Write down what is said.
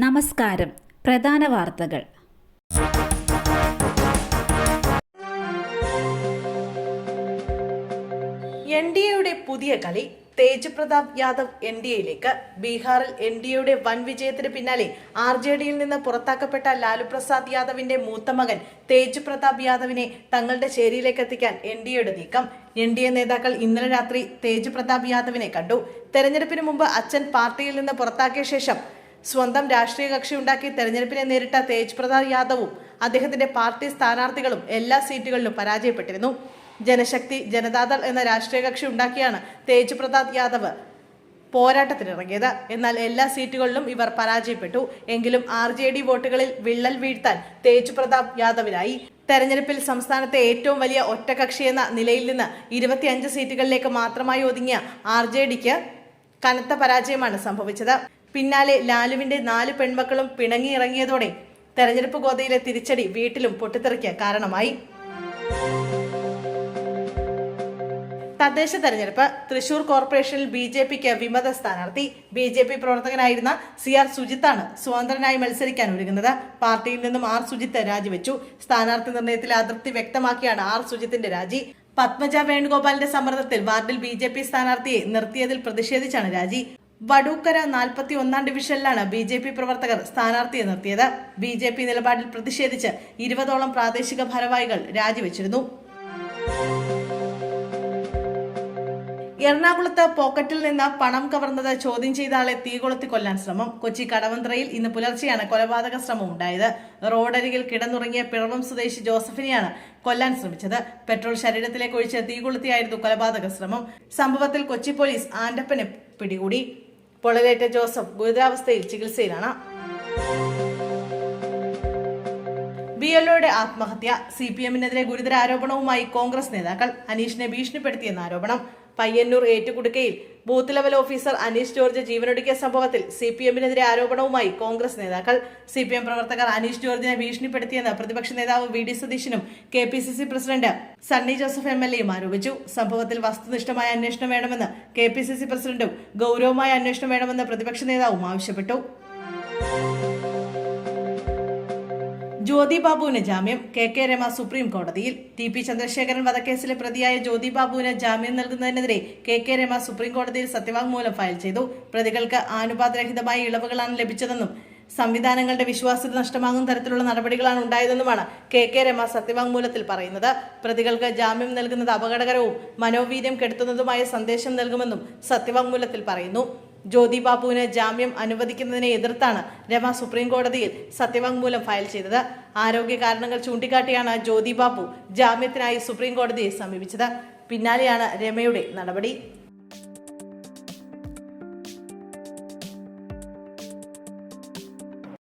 നമസ്കാരം. പ്രധാന വാർത്തകൾ. എൻഡിഎയുടെ പുതിയ കളി. തേജ് പ്രതാപ് യാദവ് എൻഡിഎയിലേക്ക്. ബീഹാറിൽ എൻഡിഎയുടെ വൻ വിജയത്തിന് പിന്നാലെ ആർജെഡിയിൽ നിന്ന് പുറത്താക്കപ്പെട്ട ലാലു പ്രസാദ് യാദവിന്റെ മൂത്ത മകൻ തേജ് പ്രതാപ് യാദവിനെ തങ്ങളുടെ ചേരിയിലേക്ക് എത്തിക്കാൻ എൻഡിഎയുടെ നീക്കം. എൻഡിഎ നേതാക്കൾ ഇന്നലെ രാത്രി തേജ് പ്രതാപ് യാദവിനെ കണ്ടു. തെരഞ്ഞെടുപ്പിന് മുമ്പ് അച്ഛൻ പാർട്ടിയിൽ നിന്ന് പുറത്താക്കിയ ശേഷം സ്വന്തം രാഷ്ട്രീയ കക്ഷി ഉണ്ടാക്കി തെരഞ്ഞെടുപ്പിനെ നേരിട്ട തേജ് പ്രതാപ് യാദവും അദ്ദേഹത്തിന്റെ പാർട്ടി സ്ഥാനാർത്ഥികളും എല്ലാ സീറ്റുകളിലും പരാജയപ്പെട്ടിരുന്നു. ജനശക്തി ജനതാദൾ എന്ന രാഷ്ട്രീയ കക്ഷി ഉണ്ടാക്കിയാണ് തേജ് പ്രതാപ് യാദവ് പോരാട്ടത്തിനിറങ്ങിയത്. എന്നാൽ എല്ലാ സീറ്റുകളിലും ഇവർ പരാജയപ്പെട്ടു. എങ്കിലും ആർജെഡി വോട്ടുകളിൽ വിള്ളൽ വീഴ്ത്താൻ തേജ് പ്രതാപ് യാദവിനായി. തെരഞ്ഞെടുപ്പിൽ സംസ്ഥാനത്തെ ഏറ്റവും വലിയ ഒറ്റകക്ഷി എന്ന നിലയിൽ നിന്ന് 25 സീറ്റുകളിലേക്ക് മാത്രമായി ഒതുങ്ങിയ ആർജെഡിക്ക് കനത്ത പരാജയമാണ് സംഭവിച്ചത്. പിന്നാലെ ലാലുവിന്റെ 4 പെൺമക്കളും പിണങ്ങിയിറങ്ങിയതോടെ തെരഞ്ഞെടുപ്പ് ഗോതയിലെ തിരിച്ചടി വീട്ടിലും പൊട്ടിത്തെറിക്ക് കാരണമായി. തദ്ദേശ തെരഞ്ഞെടുപ്പ്. തൃശൂർ കോർപ്പറേഷനിൽ BJPക്ക് വിമത സ്ഥാനാർത്ഥി. BJP പ്രവർത്തകനായിരുന്ന CR സുജിത്താണ് സ്വതന്ത്രനായി മത്സരിക്കാൻ ഒരുങ്ങുന്നത്. പാർട്ടിയിൽ നിന്നും R സുജിത്ത് രാജിവെച്ചു. സ്ഥാനാർത്ഥി നിർണയത്തിൽ അതൃപ്തി വ്യക്തമാക്കിയാണ് R സുജിത്തിന്റെ രാജി. പത്മജ വേണുഗോപാലിന്റെ സമ്മർദ്ദത്തിൽ വാർഡിൽ BJP സ്ഥാനാർത്ഥിയെ നിർത്തിയതിൽ പ്രതിഷേധിച്ചാണ് രാജി. വടൂക്കര 41ാം ഡിവിഷനിലാണ് BJP പ്രവർത്തകർ സ്ഥാനാർത്ഥിയെ നിർത്തിയത്. BJP നിലപാടിൽ പ്രതിഷേധിച്ച് 20ഓളം പ്രാദേശിക ഭാരവാഹികൾ രാജിവെച്ചിരുന്നു. എറണാകുളത്ത് പോക്കറ്റിൽ നിന്ന് പണം കവർന്നത് ചോദ്യം ചെയ്ത ആളെ തീകൊളുത്തി കൊല്ലാൻ ശ്രമം. കൊച്ചി കടവന്ത്രയിൽ ഇന്ന് പുലർച്ചെയാണ് കൊലപാതക ശ്രമം ഉണ്ടായത്. റോഡരികിൽ കിടന്നുറങ്ങിയ പിറവം സ്വദേശി ജോസഫിനെയാണ് കൊല്ലാൻ ശ്രമിച്ചത്. പെട്രോൾ ശരീരത്തിലേക്ക് ഒഴിച്ച് തീകൊളുത്തിയായിരുന്നു കൊലപാതക ശ്രമം. സംഭവത്തിൽ കൊച്ചി പോലീസ് ആന്റപ്പനെ പിടികൂടി. പൊള്ളലേറ്റ ജോസഫ് ഗുരുതരാവസ്ഥയിൽ ചികിത്സയിലാണ്. BLOയുടെ ആത്മഹത്യ. CPMനെതിരെ ഗുരുതര ആരോപണവുമായി കോൺഗ്രസ് നേതാക്കൾ. അനീഷിനെ ഭീഷണിപ്പെടുത്തിയെന്ന ആരോപണം. പയ്യന്നൂർ ഏറ്റുകുടുക്കയിൽ booth level officer Aneesh George ജീവനൊടുക്കിയ സംഭവത്തിൽ CPMനെതിരെ ആരോപണവുമായി കോൺഗ്രസ് നേതാക്കൾ. CPM പ്രവർത്തകർ അനീഷ് ജോർജിനെ ഭീഷണിപ്പെടുത്തിയെന്ന് പ്രതിപക്ഷ നേതാവ് VD സതീശനും KPCC പ്രസിഡന്റ് സണ്ണി ജോസഫ് MLAയും ആരോപിച്ചു. സംഭവത്തിൽ വസ്തുനിഷ്ഠമായ അന്വേഷണം വേണമെന്ന് KPCC പ്രസിഡന്റും ഗൗരവമായ അന്വേഷണം വേണമെന്ന് പ്രതിപക്ഷ നേതാവും ആവശ്യപ്പെട്ടു. ജ്യോതി ബാബുവിന് ജാമ്യം. KK രമ സുപ്രീം കോടതിയിൽ. TP ചന്ദ്രശേഖരൻ വധക്കേസിലെ പ്രതിയായ ജ്യോതി ബാബുവിന് ജാമ്യം നൽകുന്നതിനെതിരെ KK രമ സുപ്രീം കോടതിയിൽ സത്യവാങ്മൂലം ഫയൽ ചെയ്തു. പ്രതികൾക്ക് ആനുപാതരഹിതമായ ഇളവുകളാണ് ലഭിച്ചതെന്നും സംവിധാനങ്ങളുടെ വിശ്വാസ്യത നഷ്ടമാകുന്ന തരത്തിലുള്ള നടപടികളാണ് ഉണ്ടായതെന്നുമാണ് KK രമ സത്യവാങ്മൂലത്തിൽ പറയുന്നത്. പ്രതികൾക്ക് ജാമ്യം നൽകുന്നത് അപകടകരവും മനോവീര്യം കെടുത്തുന്നതുമായ സന്ദേശം നൽകുമെന്നും സത്യവാങ്മൂലത്തിൽ പറയുന്നു. ജ്യോതി ബാബുവിന് ജാമ്യം അനുവദിക്കുന്നതിനെ എതിർത്താണ് രമ സുപ്രീം കോടതിയിൽ സത്യവാങ്മൂലം ഫയൽ ചെയ്തത്. ആരോഗ്യ കാരണങ്ങൾ ചൂണ്ടിക്കാട്ടിയാണ് ജ്യോതി ബാബു ജാമ്യത്തിനായി സുപ്രീം കോടതിയെ സമീപിച്ചത്. പിന്നാലെയാണ് രമയുടെ നടപടി.